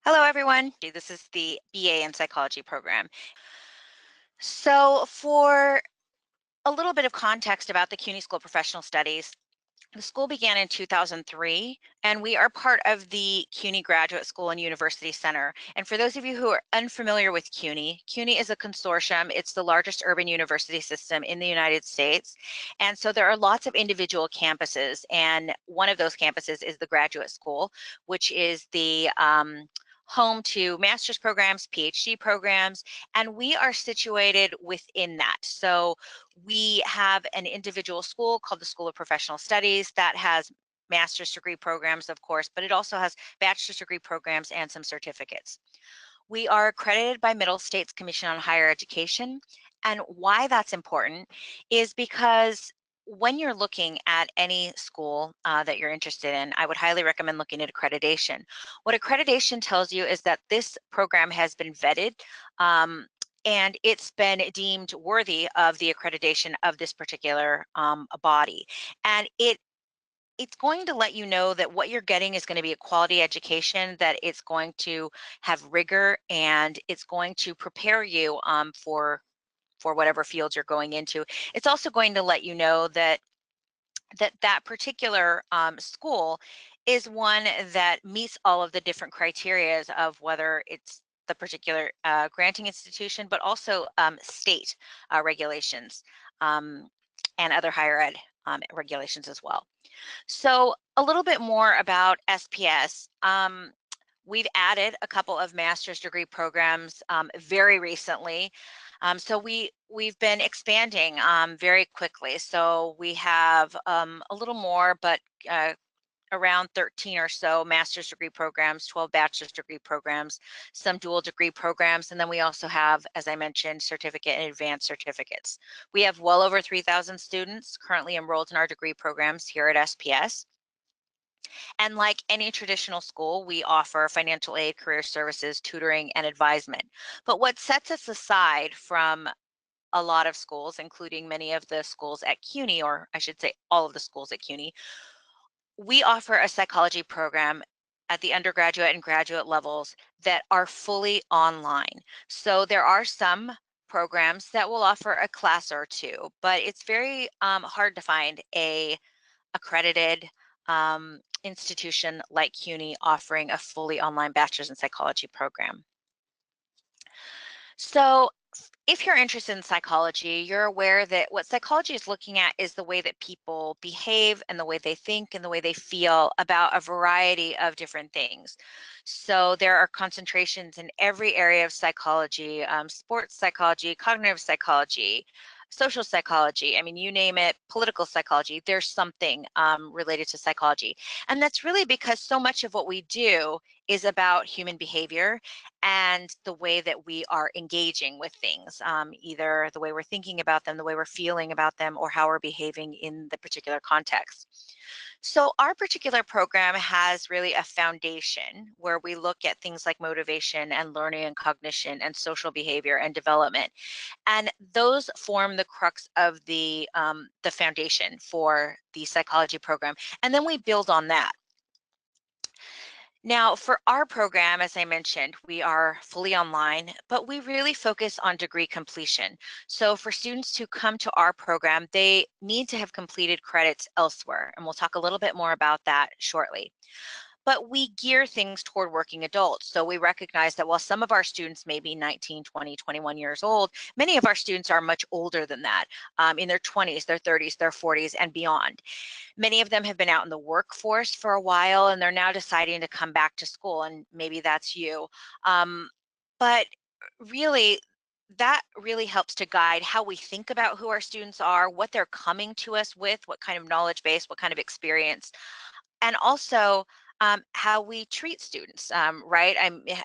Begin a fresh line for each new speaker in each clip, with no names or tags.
Hello, everyone. This is the BA in Psychology program. So, for a little bit of context about the CUNY School of Professional Studies, the school began in 2003, and we are part of the CUNY Graduate School and University Center. And for those of you who are unfamiliar with CUNY, CUNY is a consortium. It's the largest urban university system in the United States. And so there are lots of individual campuses, and one of those campuses is the graduate school, which is the home to master's programs, PhD programs, and we are situated within that. So we have an individual school called the School of Professional Studies that has master's degree programs, of course, but it also has bachelor's degree programs and some certificates. We are accredited by Middle States Commission on Higher Education. And why that's important is because when you're looking at any school that you're interested in, I would highly recommend looking at accreditation. What accreditation tells you is that this program has been vetted and it's been deemed worthy of the accreditation of this particular body. And it's going to let you know that what you're getting is going to be a quality education, that it's going to have rigor, and it's going to prepare you for whatever fields you're going into. It's also going to let you know that that particular school is one that meets all of the different criteria of whether it's the particular granting institution, but also state regulations and other higher ed regulations as well. So a little bit more about SPS. We've added a couple of master's degree programs very recently. So we've been expanding very quickly. So we have a little more, but around 13 or so master's degree programs, 12 bachelor's degree programs, some dual degree programs, and then we also have, as I mentioned, certificate and advanced certificates. We have well over 3,000 students currently enrolled in our degree programs here at SPS. And like any traditional school, we offer financial aid, career services, tutoring, and advisement. But what sets us aside from a lot of schools, including many of the schools at CUNY, or I should say all of the schools at CUNY, we offer a psychology program at the undergraduate and graduate levels that are fully online. So there are some programs that will offer a class or two, but it's very hard to find a accredited institution like CUNY offering a fully online bachelor's in psychology program. So if you're interested in psychology, you're aware that what psychology is looking at is the way that people behave and the way they think and the way they feel about a variety of different things. So there are concentrations in every area of psychology, sports psychology, cognitive psychology, social psychology, I mean, you name it, political psychology, there's something related to psychology. And that's really because so much of what we do is about human behavior and the way that we are engaging with things, either the way we're thinking about them, the way we're feeling about them, or how we're behaving in the particular context. So our particular program has really a foundation where we look at things like motivation and learning and cognition and social behavior and development. And those form the crux of the foundation for the psychology program. And then we build on that. Now, for our program, as I mentioned, we are fully online, but we really focus on degree completion. So for students to come to our program, they need to have completed credits elsewhere, and we'll talk a little bit more about that shortly. But we gear things toward working adults. So we recognize that while some of our students may be 19, 20, 21 years old, many of our students are much older than that, in their 20s, their 30s, their 40s, and beyond. Many of them have been out in the workforce for a while, and they're now deciding to come back to school, and maybe that's you. But really, that really helps to guide how we think about who our students are, what they're coming to us with, what kind of knowledge base, what kind of experience, and also how we treat students, right?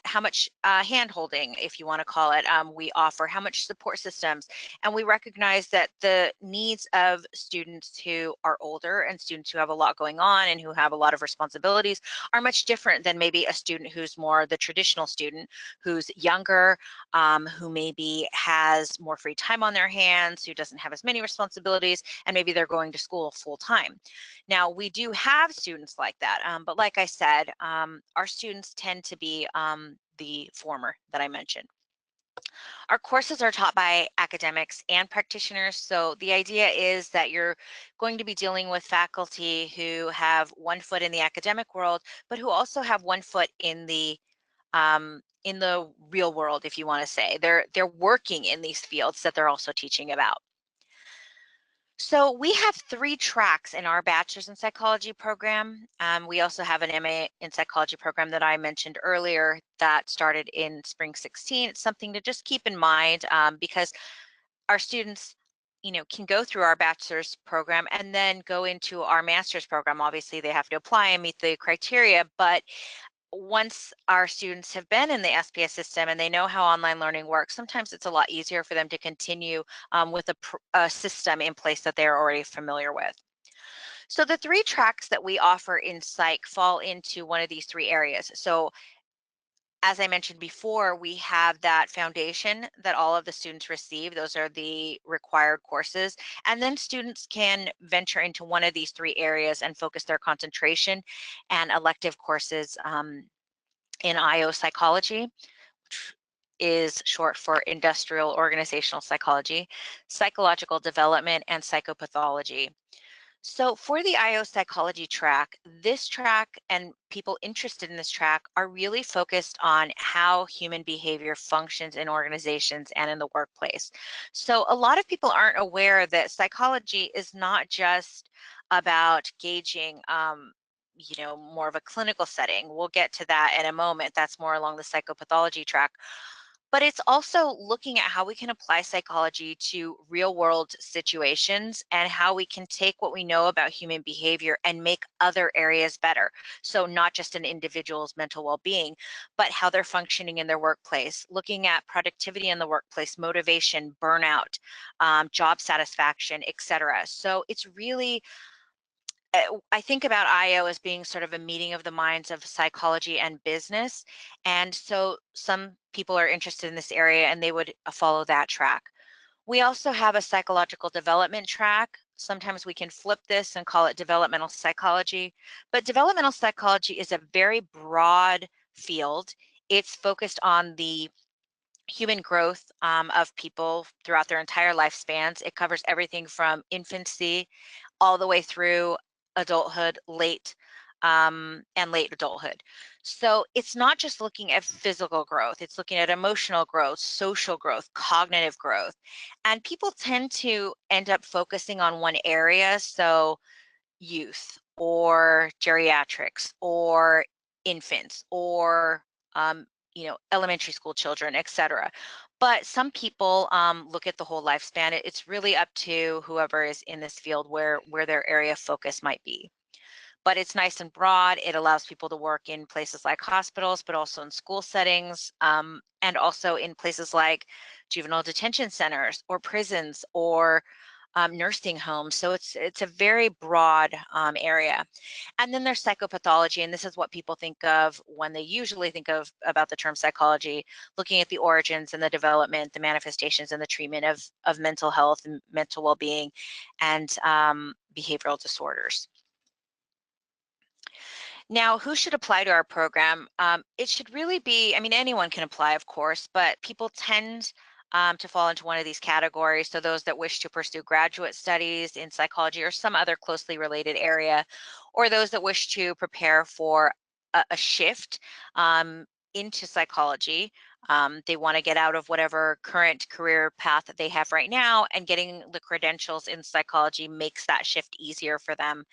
How much hand-holding, if you want to call it, we offer, how much support systems. And we recognize that the needs of students who are older and students who have a lot going on and who have a lot of responsibilities are much different than maybe a student who's more the traditional student, who's younger, who maybe has more free time on their hands, who doesn't have as many responsibilities, and maybe they're going to school full time. Now, we do have students like that, but like I I said, our students tend to be the former that I mentioned. Our courses are taught by academics and practitioners. So the idea is that you're going to be dealing with faculty who have one foot in the academic world, but who also have one foot in the real world, if you want to say. They're working in these fields that they're also teaching about. So we have 3 tracks in our bachelor's in psychology program. We also have an MA in psychology program that I mentioned earlier that started in spring 16. It's something to just keep in mind because our students, can go through our bachelor's program and then go into our master's program. Obviously, they have to apply and meet the criteria, but once our students have been in the SPS system and they know how online learning works, sometimes it's a lot easier for them to continue with a system in place that they're already familiar with. So the 3 tracks that we offer in psych fall into one of these 3 areas. So as I mentioned before, we have that foundation that all of the students receive. Those are the required courses. And then students can venture into one of these 3 areas and focus their concentration and elective courses in IO psychology, which is short for industrial organizational psychology, psychological development, and psychopathology. So for the IO psychology track, this track and people interested in this track are really focused on how human behavior functions in organizations and in the workplace. So a lot of people aren't aware that psychology is not just about gauging more of a clinical setting. We'll get to that in a moment. That's more along the psychopathology track. But it's also looking at how we can apply psychology to real world situations and how we can take what we know about human behavior and make other areas better. So not just an individual's mental well-being, but how they're functioning in their workplace, looking at productivity in the workplace, motivation, burnout, job satisfaction, etc. So it's really I think about IO as being sort of a meeting of the minds of psychology and business. And so some people are interested in this area and they would follow that track. We also have a psychological development track. Sometimes we can flip this and call it developmental psychology. But developmental psychology is a very broad field. It's focused on the human growth of people throughout their entire lifespans. It covers everything from infancy all the way through adulthood, and late adulthood. So it's not just looking at physical growth, it's looking at emotional growth, social growth, cognitive growth. And people tend to end up focusing on one area. So youth or geriatrics or infants or elementary school children, etc. But some people look at the whole lifespan. It's really up to whoever is in this field where their area of focus might be. But it's nice and broad. It allows people to work in places like hospitals, but also in school settings, and also in places like juvenile detention centers or prisons or nursing homes. So it's a very broad area. And then there's psychopathology, and this is what people think of when they usually think of about the term psychology, looking at the origins and the development, the manifestations and the treatment of mental health and mental well-being and behavioral disorders. Now, who should apply to our program? It should really be, I mean, anyone can apply, of course, but people tend to fall into one of these categories. So those that wish to pursue graduate studies in psychology or some other closely related area, or those that wish to prepare for a shift into psychology. They want to get out of whatever current career path that they have right now, and getting the credentials in psychology makes that shift easier for them.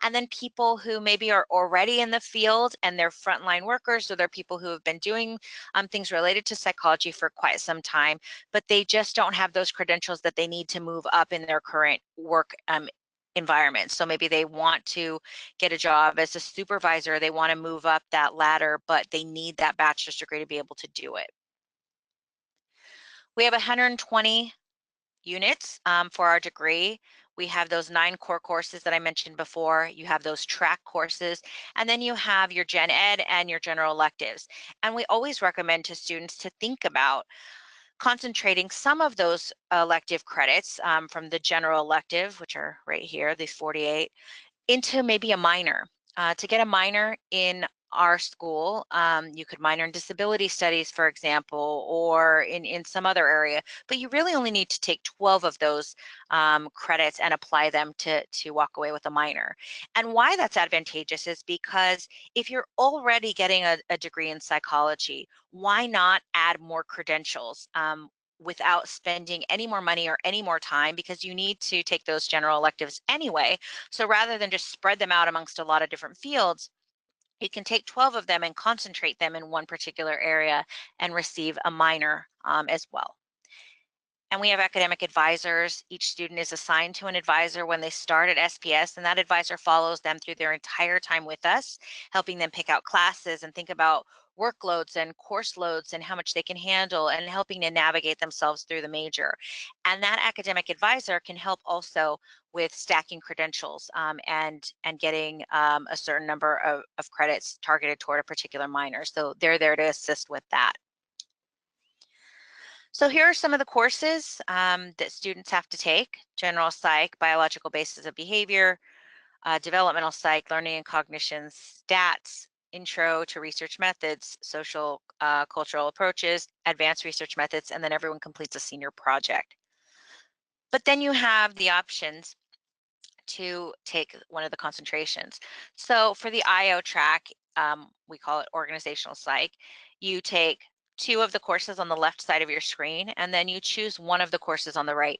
And then people who maybe are already in the field and they're frontline workers, so they're people who have been doing things related to psychology for quite some time, but they just don't have those credentials that they need to move up in their current work environment. So maybe they want to get a job as a supervisor, they want to move up that ladder, but they need that bachelor's degree to be able to do it. We have 120 units for our degree. We have those 9 core courses that I mentioned before. You have those track courses, and then you have your gen ed and your general electives. And we always recommend to students to think about concentrating some of those elective credits from the general elective, which are right here, these 48, into maybe a minor. To get a minor in our school, you could minor in disability studies, for example, or in some other area, but you really only need to take 12 of those credits and apply them to walk away with a minor. And why that's advantageous is because if you're already getting a degree in psychology, why not add more credentials? Without spending any more money or any more time, because you need to take those general electives anyway. So rather than just spread them out amongst a lot of different fields, you can take 12 of them and concentrate them in one particular area and receive a minor as well. And we have academic advisors. Each student is assigned to an advisor when they start at SPS, and that advisor follows them through their entire time with us, helping them pick out classes and think about workloads and course loads and how much they can handle, and helping to navigate themselves through the major. And that academic advisor can help also with stacking credentials and getting a certain number of credits targeted toward a particular minor. So they're there to assist with that. So here are some of the courses that students have to take: general psych, biological basis of behavior, developmental psych, learning and cognition, stats, intro to research methods, social cultural approaches, advanced research methods, and then everyone completes a senior project. But then you have the options to take one of the concentrations. So for the IO track, we call it organizational psych, you take 2 of the courses on the left side of your screen, and then you choose one of the courses on the right.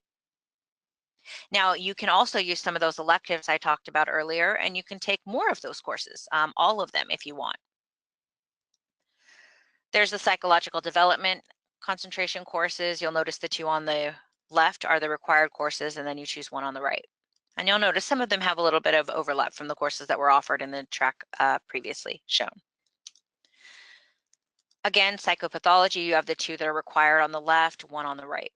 Now, you can also use some of those electives I talked about earlier, and you can take more of those courses, all of them if you want. There's the psychological development concentration courses. You'll notice the 2 on the left are the required courses, and then you choose one on the right. And you'll notice some of them have a little bit of overlap from the courses that were offered in the track previously shown. Again, psychopathology, you have the 2 that are required on the left, one on the right.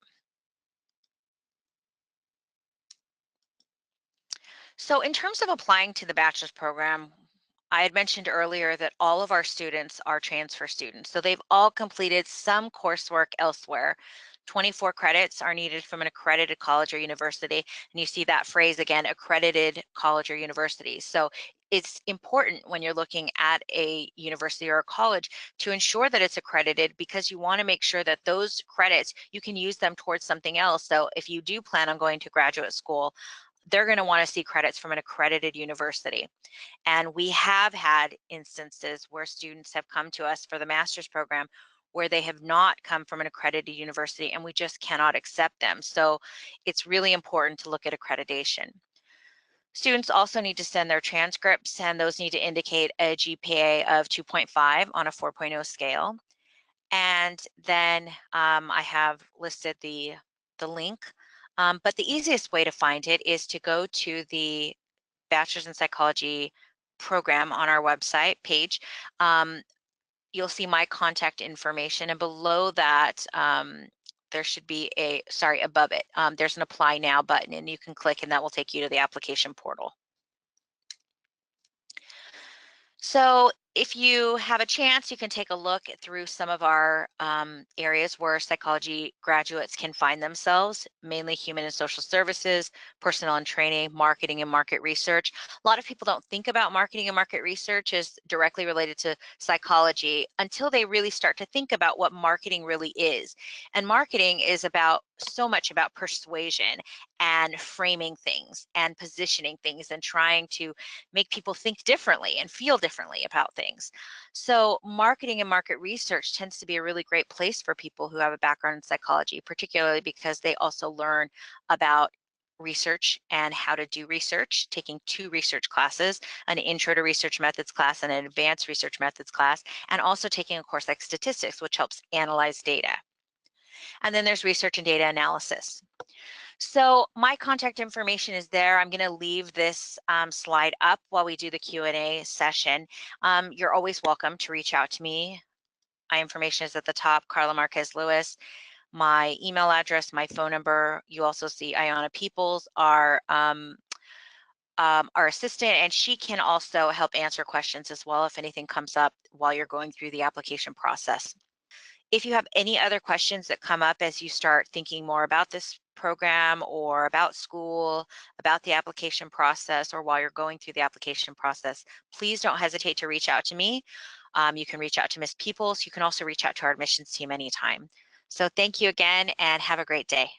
So in terms of applying to the bachelor's program, I had mentioned earlier that all of our students are transfer students. So they've all completed some coursework elsewhere. 24 credits are needed from an accredited college or university. And you see that phrase again, accredited college or university. So it's important when you're looking at a university or a college to ensure that it's accredited, because you want to make sure that those credits, you can use them towards something else. So if you do plan on going to graduate school, they're going to want to see credits from an accredited university. And we have had instances where students have come to us for the master's program where they have not come from an accredited university, and we just cannot accept them. So it's really important to look at accreditation. Students also need to send their transcripts, and those need to indicate a GPA of 2.5 on a 4.0 scale. And then I have listed the link, but the easiest way to find it is to go to the Bachelor's in Psychology program on our website page. You'll see my contact information, and below that, there should be above it, there's an Apply Now button, and you can click, and that will take you to the application portal. So if you have a chance, you can take a look through some of our areas where psychology graduates can find themselves, mainly human and social services, personnel and training, marketing and market research. A lot of people don't think about marketing and market research as directly related to psychology until they really start to think about what marketing really is. And marketing is about so much about persuasion and framing things and positioning things and trying to make people think differently and feel differently about things. So marketing and market research tends to be a really great place for people who have a background in psychology, particularly because they also learn about research and how to do research, taking 2 research classes, an intro to research methods class and an advanced research methods class, and also taking a course like statistics, which helps analyze data. And then there's research and data analysis. So my contact information is there. I'm going to leave this slide up while we do the Q&A session. You're always welcome to reach out to me. My information is at the top, Carla Marquez Lewis. My email address, my phone number. You also see Ayana Peoples, our assistant, and she can also help answer questions as well if anything comes up while you're going through the application process. If you have any other questions that come up as you start thinking more about this program or about school, about the application process, or while you're going through the application process, please don't hesitate to reach out to me. You can reach out to Ms. Peoples. You can also reach out to our admissions team anytime. So thank you again and have a great day.